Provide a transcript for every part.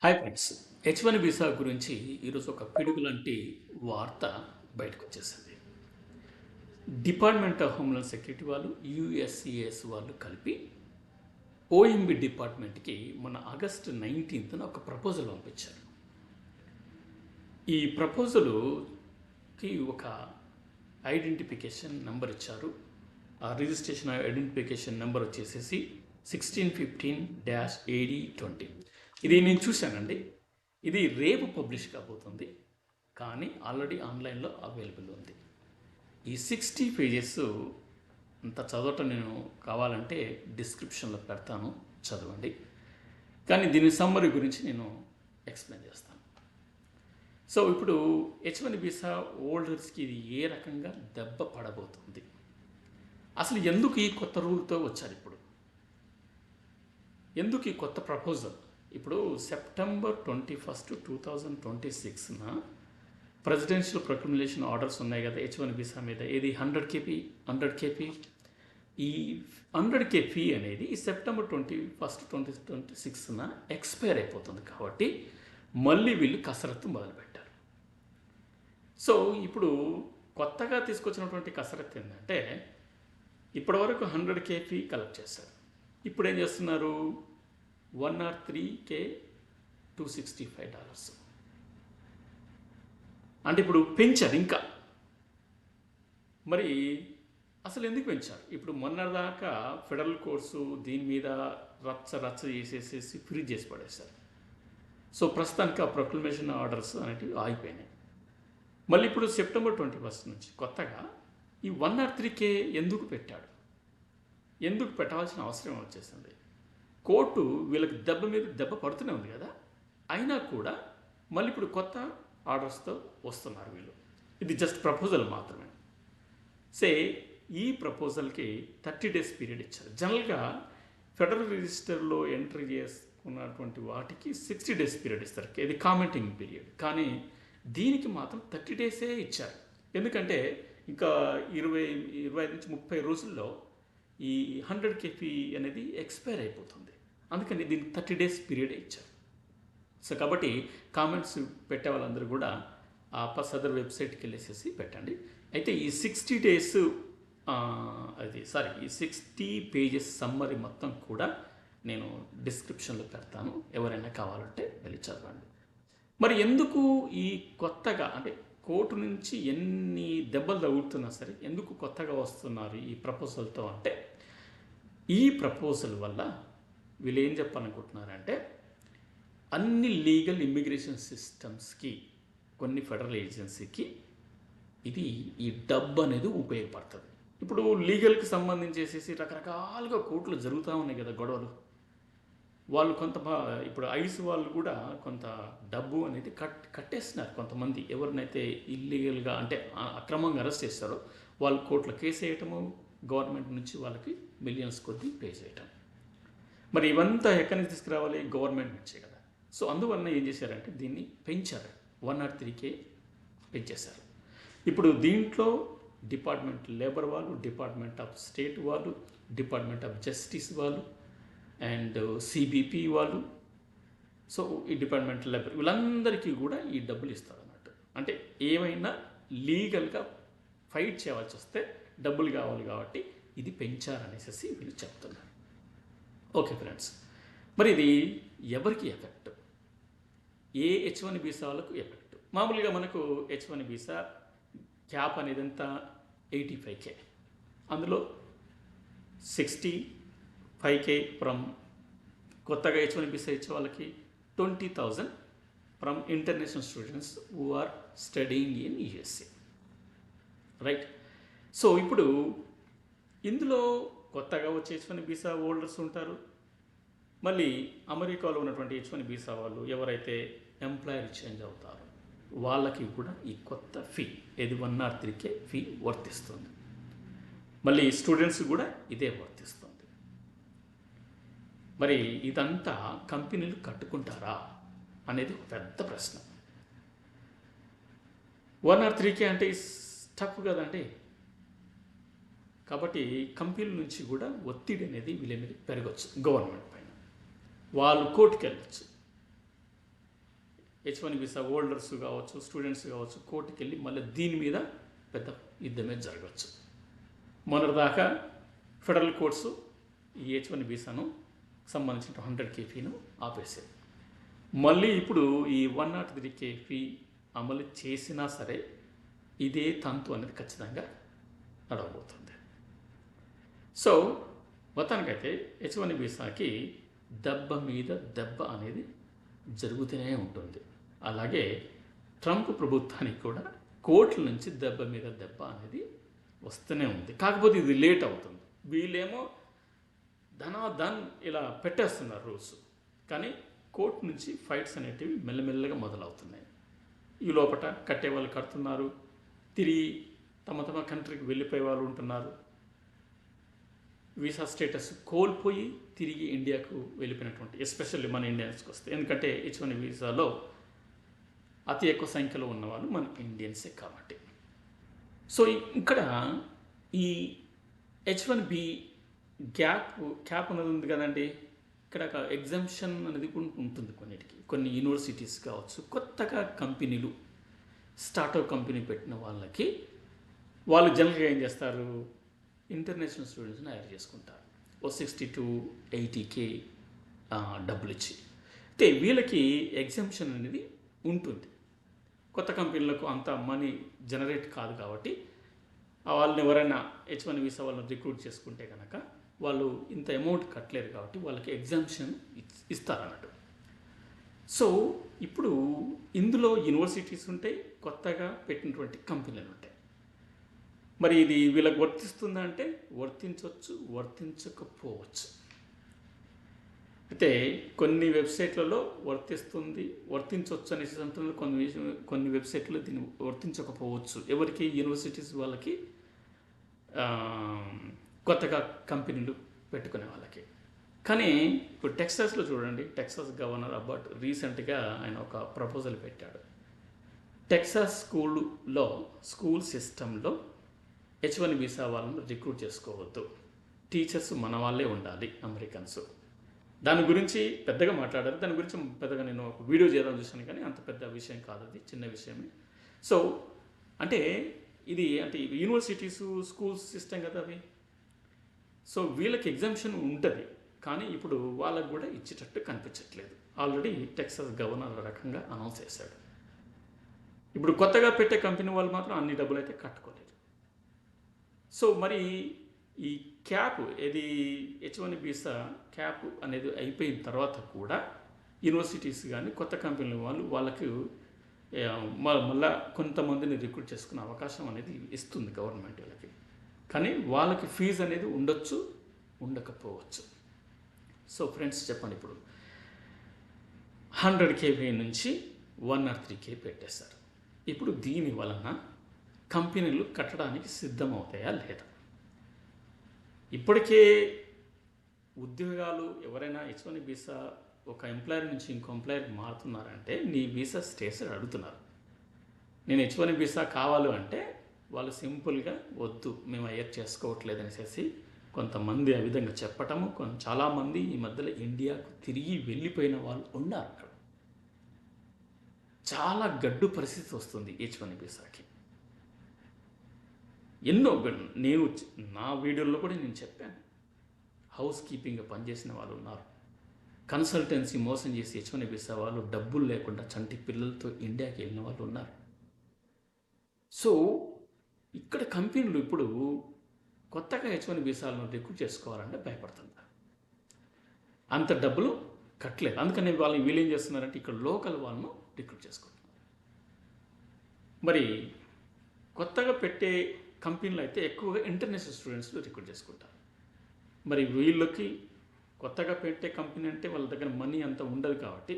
Hi friends. H1 visa గురించి ఈరోజు ఒక పిడుగు లాంటి వార్త బయటకు వచ్చేసింది. డిపార్ట్మెంట్ ఆఫ్ హోమ్‌ల్యాండ్ సెక్యూరిటీ వాళ్ళు, యూఎస్సీఎస్ వాళ్ళు కలిపి ఓఎంబీ డిపార్ట్మెంట్‌కి మొన్న ఆగస్టు 19న ఒక ప్రపోజల్ పంపించారు. ఈ ప్రపోజల్‌కి ఒక ఐడెంటిఫికేషన్ నంబర్ ఇచ్చారు. ఆ రిజిస్ట్రేషన్ ఐడెంటిఫికేషన్ నంబర్ వచ్చేసేసి 1615-AD20. ఇది నేను చూశానండి. ఇది రేపు పబ్లిష్ కాబోతుంది, కానీ ఆల్రెడీ ఆన్లైన్లో అవైలబుల్ ఉంది. ఈ 60 పేజెస్ అంత చదవటం నేను కావాలంటే డిస్క్రిప్షన్లో పెడతాను, చదవండి. కానీ దీని సమ్మరీ గురించి నేను ఎక్స్ప్లెయిన్ చేస్తాను. సో ఇప్పుడు H1 వీసా హోల్డర్స్కి ఇది ఏ రకంగా దెబ్బ పడబోతుంది, అసలు ఎందుకు ఈ కొత్త రూల్తో వచ్చారు, ఎందుకు ఈ కొత్త ప్రపోజల్? ఇప్పుడు సెప్టెంబర్ 21, 2026న ప్రెసిడెన్షియల్ ప్రొక్లమేషన్ ఆర్డర్స్ ఉన్నాయి కదా H1 వీసా మీద. ఇది 100 కేపీ. ఈ 100 కేపీ అనేది ఈ సెప్టెంబర్ 21, 2026న ఎక్స్పైర్ అయిపోతుంది. కాబట్టి మళ్ళీ వీళ్ళు కసరత్తు మొదలుపెట్టారు. సో ఇప్పుడు కొత్తగా తీసుకొచ్చినటువంటి కసరత్తు ఏంటంటే, ఇప్పటివరకు 100 కేపీ కలెక్ట్ చేశారు. ఇప్పుడు ఏం చేస్తున్నారు? 103K $265. అంటే ఇప్పుడు పెంచారు ఇంకా. మరి అసలు ఎందుకు పెంచారు? ఇప్పుడు మొన్నదాకా ఫెడరల్ కోర్సు దీని మీద రచ్చ చేసేసేసి ఫ్రీజ్ చేసి పడేశారు. సో ప్రస్తుతానికి ఆ ప్రొక్లమేషన్ ఆర్డర్స్ అనేటివి ఆగిపోయినాయి. మళ్ళీ ఇప్పుడు సెప్టెంబర్ 21 నుంచి కొత్తగా ఈ 103K ఎందుకు పెట్టాడు? ఎందుకు పెట్టాల్సిన అవసరం వచ్చేసింది? కోర్టు వీళ్ళకి దెబ్బ మీద దెబ్బ పడుతూనే ఉంది కదా, అయినా కూడా మళ్ళీ ఇప్పుడు కొత్త ఆర్డర్స్తో వస్తున్నారు వీళ్ళు. ఇది జస్ట్ ప్రపోజల్ మాత్రమే. ఈ ప్రపోజల్కి 30 days పీరియడ్ ఇచ్చారు. జనరల్గా ఫెడరల్ రిజిస్టర్లో ఎంట్రీ చేసుకున్నటువంటి వాటికి 60 days పీరియడ్ ఇస్తారు, ఇది కామెంటింగ్ పీరియడ్. కానీ దీనికి మాత్రం 30 days ఇచ్చారు. ఎందుకంటే ఇంకా 25 నుంచి 30 రోజుల్లో ఈ 100 కేపీ అనేది ఎక్స్పైర్ అయిపోతుంది. అందుకని దీనికి 30 days పీరియడ్ ఇచ్చారు. సో కాబట్టి కామెంట్స్ పెట్టే వాళ్ళందరూ కూడా ఆ సదర్ వెబ్సైట్కి వెళ్ళేసేసి పెట్టండి. అయితే ఈ 60 days ఈ 60 pages సమ్మరీ మొత్తం కూడా నేను డిస్క్రిప్షన్లో పెడతాను, ఎవరైనా కావాలంటే వెళ్ళి చదవండి. మరి ఎందుకు ఈ కొత్తగా, అంటే కోర్టు నుంచి ఎన్ని దెబ్బలు తగులుతున్నా సరే ఎందుకు కొత్తగా వస్తున్నారు ఈ ప్రపోజల్తో అంటే, ఈ ప్రపోజల్ వల్ల వీళ్ళు ఏం చెప్పాలనుకుంటున్నారంటే, అన్ని లీగల్ ఇమ్మిగ్రేషన్ సిస్టమ్స్కి, కొన్ని ఫెడరల్ ఏజెన్సీకి ఈ డబ్బు అనేది ఉపయోగపడుతుంది. ఇప్పుడు లీగల్కి సంబంధించేసేసి రకరకాలుగా కోర్టులు జరుగుతూ ఉన్నాయి కదా గొడవలు. వాళ్ళు ఇప్పుడు ఐస్ వాళ్ళు కూడా కొంత డబ్బు అనేది కట్టేస్తున్నారు. కొంతమంది ఎవరినైతే ఇల్లీగల్గా అంటే అక్రమంగా అరెస్ట్ చేస్తారో వాళ్ళు కోర్టులో కేసు వేయటము, గవర్నమెంట్ నుంచి వాళ్ళకి మిలియన్స్ కొద్దీ పే చేయటం. మరి ఇవంతా ఎక్కడి నుంచి తీసుకురావాలి? గవర్నమెంట్ నుంచే కదా. సో అందువలన ఏం చేశారంటే దీన్ని పెంచారు, 103K పెంచేశారు. ఇప్పుడు దీంట్లో డిపార్ట్మెంట్ లేబర్ వాళ్ళు, డిపార్ట్మెంట్ ఆఫ్ స్టేట్ వాళ్ళు, డిపార్ట్మెంట్ ఆఫ్ జస్టిస్ వాళ్ళు అండ్ సిబిపి వాళ్ళు, సో ఈ డిపార్ట్మెంట్ లేబర్ వీళ్ళందరికీ కూడా ఈ డబ్బులు ఇస్తారు అన్నట్టు. అంటే ఏమైనా లీగల్గా ఫైట్ చేయవలసి వస్తే డబ్బులు కావాలి కాబట్టి ఇది పెంచారనేసి వీళ్ళు చెప్తున్నారు. ఓకే ఫ్రెండ్స్, మరి ఇది ఎవరికి ఎఫెక్ట్? ఏ H1 వీసా వాళ్ళకు ఎఫెక్ట్? మామూలుగా మనకు H1 వీసా క్యాప్ అనేది ఎంత? 85K. అందులో 65K ఫ్రమ్ కొత్తగా H1 వీసా ఇచ్చే వాళ్ళకి, 20,000 from international students who are studying in USA, right? So ఇప్పుడు ఇందులో కొత్తగా వచ్చే H1 వీసా హోల్డర్స్ ఉంటారు. మళ్ళీ అమెరికాలో ఉన్నటువంటి H1 వీసా వాళ్ళు ఎవరైతే ఎంప్లాయర్ చేంజ్ అవుతారో వాళ్ళకి కూడా ఈ కొత్త ఫీ, ఇది 103K ఫీ వర్తిస్తుంది. మళ్ళీ స్టూడెంట్స్ కూడా ఇదే వర్తిస్తుంది. మరి ఇదంతా కంపెనీలు కట్టుకుంటారా అనేది ఒక పెద్ద ప్రశ్న. 103K అంటే టఫ్ కదండి. కాబట్టి కంపెనీల నుంచి కూడా ఒత్తిడి అనేది వీళ్ళ మీద పెరగచ్చు, గవర్నమెంట్ పైన. వాళ్ళు కోర్టుకు వెళ్ళచ్చు. H1 వీసా హోల్డర్స్ కావచ్చు, స్టూడెంట్స్ కావచ్చు, కోర్టుకి వెళ్ళి మళ్ళీ దీని మీద పెద్ద యుద్ధమే జరగవచ్చు. మొన్నటిదాకా ఫెడరల్ కోర్ట్స్ ఈ H1 వీసాను సంబంధించిన 100 KPను ఆపేసాయి. మళ్ళీ ఇప్పుడు ఈ 103 KP అమలు చేసినా సరే ఇదే తంతు అనేది ఖచ్చితంగా నడవబోతుంది. సో మొత్తానికైతే H1 వీసాకి దెబ్బ మీద దెబ్బ అనేది జరుగుతూనే ఉంటుంది. అలాగే ట్రంప్ ప్రభుత్వానికి కూడా కోర్టుల నుంచి దెబ్బ మీద దెబ్బ అనేది వస్తూనే ఉంది. కాకపోతే ఇది లేట్ అవుతుంది. వీళ్ళేమో ధనాధన్ ఇలా పెట్టేస్తున్నారు రూల్స్, కానీ కోర్టు నుంచి ఫైట్స్ అనేటివి మెల్లమెల్లగా మొదలవుతున్నాయి. ఈ లోపల కట్టే వాళ్ళు కడుతున్నారు, తిరిగి తమ తమ కంట్రీకి వెళ్ళిపోయే వాళ్ళు ఉంటున్నారు. వీసా స్టేటస్ కోల్పోయి తిరిగి ఇండియాకు వెళ్ళిపోయినటువంటి, ఎస్పెషల్లీ మన ఇండియన్స్కి వస్తే, ఎందుకంటే H1 వీసాలో అతి ఎక్కువ సంఖ్యలో ఉన్నవాళ్ళు మన ఇండియన్సే కాబట్టి. సో ఇక్కడ ఈ H1B క్యాప్ అనేది ఉంది కదండి. ఇక్కడ ఒక ఎగ్జామ్షన్ అనేది ఉంటుంది కొన్నిటికి. కొన్ని యూనివర్సిటీస్ కావచ్చు, కొత్తగా కంపెనీలు స్టార్టప్ కంపెనీ పెట్టిన వాళ్ళకి వాళ్ళు జనరల్గా ఏం చేస్తారు, ఇంటర్నేషనల్ స్టూడెంట్స్ని హైర్ చేసుకుంటారు. 60 to 80K డబ్బులు ఇచ్చి. అయితే వీళ్ళకి ఎగ్జామ్షన్ అనేది ఉంటుంది. కొత్త కంపెనీలకు అంత మనీ జనరేట్ కాదు కాబట్టి వాళ్ళని ఎవరైనా H1 వీసా వాళ్ళని రిక్రూట్ చేసుకుంటే కనుక వాళ్ళు ఇంత అమౌంట్ కట్టలేరు కాబట్టి వాళ్ళకి ఎగ్జామ్షన్ ఇస్తారన్నట్టు. సో ఇప్పుడు ఇందులో యూనివర్సిటీస్ ఉంటాయి, కొత్తగా పెట్టినటువంటి కంపెనీలు ఉంటాయి. మరి ఇది వీళ్ళకి వర్తిస్తుందా అంటే వర్తించవచ్చు, వర్తించకపోవచ్చు. అయితే కొన్ని వెబ్సైట్లలో వర్తించవచ్చు అనేసి అంటున్నారు. కొన్ని వెబ్సైట్లో దీన్ని వర్తించకపోవచ్చు. ఎవరికి? యూనివర్సిటీస్ వాళ్ళకి, కొత్తగా కంపెనీలు పెట్టుకునే వాళ్ళకి. కానీ ఇప్పుడు టెక్సాస్లో చూడండి, టెక్సాస్ గవర్నర్ అబాట్ రీసెంట్గా ఆయన ఒక ప్రపోజల్ పెట్టాడు. టెక్సాస్ స్కూల్ సిస్టంలో H1 వీసా వాళ్ళను రిక్రూట్ చేసుకోవద్దు, టీచర్స్ మన వాళ్ళే ఉండాలి, అమెరికన్స్. దాని గురించి పెద్దగా మాట్లాడారు. దాని గురించి పెద్దగా నేను ఒక వీడియో చేద్దాం చూశాను, కానీ అంత పెద్ద విషయం కాదు, అది చిన్న విషయమే. సో అంటే ఇది అంటే యూనివర్సిటీస్ స్కూల్ సిస్టమ్ కదా అవి. సో వీళ్ళకి ఎగ్జామ్షన్ ఉంటుంది, కానీ ఇప్పుడు వాళ్ళకు కూడా ఇచ్చేటట్టు కనిపించట్లేదు. ఆల్రెడీ టెక్సాస్ గవర్నర్ రకంగా అనౌన్స్ చేశాడు. ఇప్పుడు కొత్తగా పెట్టే కంపెనీ వాళ్ళు మాత్రం అన్ని డబ్బులు అయితే కట్టుకోలేదు. సో మరి ఈ క్యాప్ H1 వీసా క్యాప్ అనేది అయిపోయిన తర్వాత కూడా యూనివర్సిటీస్ కానీ కొత్త కంపెనీల వాళ్ళకి మళ్ళీ కొంతమందిని రిక్రూట్ చేసుకునే అవకాశం అనేది ఇస్తుంది గవర్నమెంట్ వాళ్ళకి. కానీ వాళ్ళకి ఫీజు అనేది ఉండొచ్చు, ఉండకపోవచ్చు. సో ఫ్రెండ్స్ చెప్పండి, ఇప్పుడు 100 KP నుంచి 103K పెట్టేశారు. ఇప్పుడు దీని వలన కంపెనీలు కట్టడానికి సిద్ధమవుతాయా లేదా? ఇప్పటికే ఉద్యోగాలు ఎవరైనా H1 వీసా ఒక ఎంప్లాయర్ నుంచి ఇంకో ఎంప్లాయర్కి మారుతున్నారంటే నీ వీసా స్టేటస్ అడుగుతున్నారు. నేను H1 వీసా కావాలి అంటే వాళ్ళు సింపుల్గా వద్దు, మేము హైర్ చేసుకోవట్లేదు అనేసి కొంతమంది ఆ విధంగా చెప్పటము. చాలామంది ఈ మధ్యలో ఇండియాకు తిరిగి వెళ్ళిపోయిన వాళ్ళు ఉన్నారు. అక్కడ చాలా గడ్డు పరిస్థితి వస్తుంది H1 వీసాకి. ఎన్నో నేను నా వీడియోలో కూడా నేను చెప్పాను. హౌస్ కీపింగ్గా పనిచేసిన వాళ్ళు ఉన్నారు, కన్సల్టెన్సీ మోసం చేసి H1 వీసా వాళ్ళు డబ్బులు లేకుండా చంటి పిల్లలతో ఇండియాకి వెళ్ళిన వాళ్ళు ఉన్నారు. సో ఇక్కడ కంపెనీలు ఇప్పుడు కొత్తగా H1 వీసాలను రిక్రూట్ చేసుకోవాలంటే భయపడుతున్నారు, అంత డబ్బులు కట్టలేదు. అందుకని వీళ్ళు ఏం చేస్తున్నారంటే ఇక్కడ లోకల్ వాళ్ళను రిక్రూట్ చేసుకుంటున్నారు. మరి కొత్తగా పెట్టే కంపెనీలు అయితే ఎక్కువగా ఇంటర్నేషనల్ స్టూడెంట్స్ రిక్రూట్ చేసుకుంటారు. మరి వీళ్ళకి కొత్తగా పెట్టే కంపెనీ అంటే వాళ్ళ దగ్గర మనీ అంత ఉండదు కాబట్టి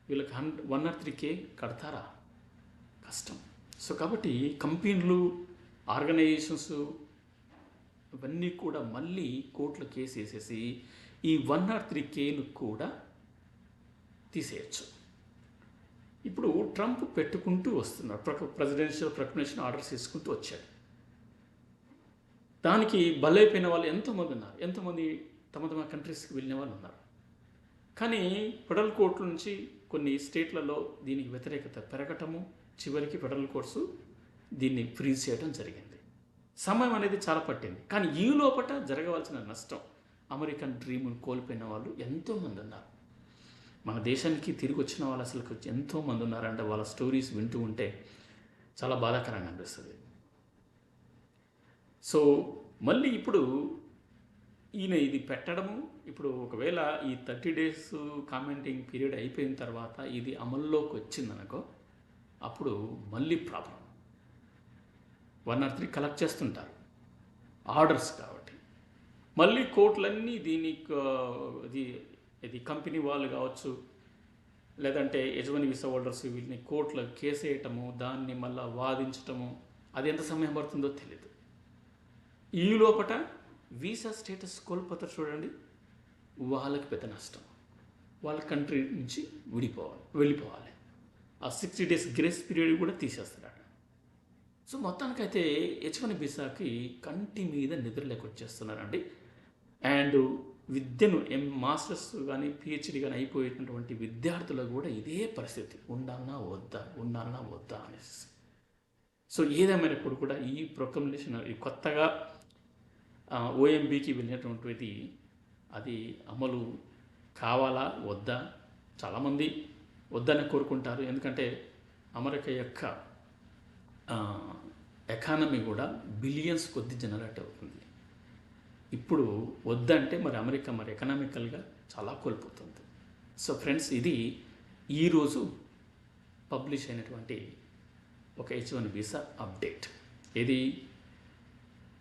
వీళ్ళకి 103K కడతారా? కష్టం. సో కాబట్టి కంపెనీలు, ఆర్గనైజేషన్స్ ఇవన్నీ కూడా మళ్ళీ కోర్టులో కేసు వేసేసి ఈ 103Kను కూడా తీసేయచ్చు. ఇప్పుడు ట్రంప్ పెట్టుకుంటూ వస్తున్నాడు, ప్రెసిడెన్షియల్ ప్రొక్లమేషన్ ఆర్డర్స్ తీసుకుంటూ వచ్చాడు. దానికి బలైపోయిన వాళ్ళు ఎంతోమంది ఉన్నారు, ఎంతోమంది తమ తమ కంట్రీస్కి వెళ్ళిన వాళ్ళు ఉన్నారు. కానీ ఫెడరల్ కోర్టు నుంచి కొన్ని స్టేట్లలో దీనికి వ్యతిరేకత పెరగటము, చివరికి ఫెడరల్ కోర్ట్స్ దీన్ని ఫ్రీజ్ చేయడం జరిగింది. సమయం అనేది చాలా పట్టింది. కానీ ఈ లోపల జరగవలసిన నష్టం, అమెరికన్ డ్రీమ్ను కోల్పోయిన వాళ్ళు ఎంతోమంది ఉన్నారు. మన దేశానికి తిరిగి వచ్చిన వాళ్ళు అసలు ఎంతోమంది ఉన్నారంటే వాళ్ళ స్టోరీస్ వింటూ ఉంటే చాలా బాధాకరంగా అనిపిస్తుంది. సో మళ్ళీ ఇప్పుడు ఈయన ఇది పెట్టడము, ఇప్పుడు ఒకవేళ ఈ 30 days కామెంటింగ్ పీరియడ్ అయిపోయిన తర్వాత ఇది అమల్లోకి వచ్చిందనుకో, అప్పుడు మళ్ళీ ప్రాబ్లం. 1 or 3 కలెక్ట్ చేస్తుంటారు ఆర్డర్స్ కాబట్టి. మళ్ళీ కోర్టులన్నీ దీనికి ఇది కంపెనీ వాళ్ళు కావచ్చు, లేదంటే H1 వీసా హోల్డర్స్ వీళ్ళని కోర్టులో కేసు వేయటము, దాన్ని మళ్ళీ వాదించటము, అది ఎంత సమయం పడుతుందో తెలియదు. ఈ లోపల వీసా స్టేటస్ కోల్పోతారు చూడండి, వాళ్ళకి పెద్ద నష్టం. వాళ్ళ కంట్రీ నుంచి వెళ్ళిపోవాలి. ఆ 60 days గ్రేస్ పీరియడ్ కూడా తీసేస్తున్నాడు. సో మొత్తానికైతే H1 వీసాకి కంటి మీద నిద్రలేక వచ్చేస్తున్నారండి. అండ్ విద్యను మాస్టర్స్ కానీ PhD కానీ అయిపోయేటటువంటి విద్యార్థులకు కూడా ఇదే పరిస్థితి, ఉండాలన్నా వద్దా అనేసి. సో ఏదేమైనప్పుడు కూడా ఈ ప్రొక్లమేషన్, ఈ కొత్తగా OMBకి వెళ్ళినటువంటిది అది అమలు కావాలా వద్దా, చాలామంది వద్దని కోరుకుంటారు. ఎందుకంటే అమెరికా యొక్క ఎకానమీ కూడా బిలియన్స్ కొద్ది జనరేట్ అవుతుంది. ఇప్పుడు వద్దంటే మరి అమెరికా మరి ఎకనామికల్గా చాలా కోల్పోతుంది. సో ఫ్రెండ్స్, ఇది ఈరోజు పబ్లిష్ అయినటువంటి ఒక H1 వీసా అప్డేట్. ఇది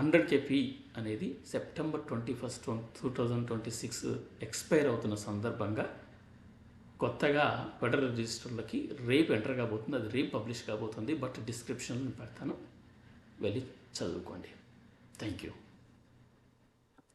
100K అనేది September 21, 2026 ఎక్స్పైర్ అవుతున్న సందర్భంగా కొత్తగా ఫెడరల్ రిజిస్టర్లకి రేపు ఎంటర్ కాబోతుంది. అది రేపు పబ్లిష్ కాబోతుంది. బట్ డిస్క్రిప్షన్లో పెడతాను, వెళ్ళి చదువుకోండి. Thank you.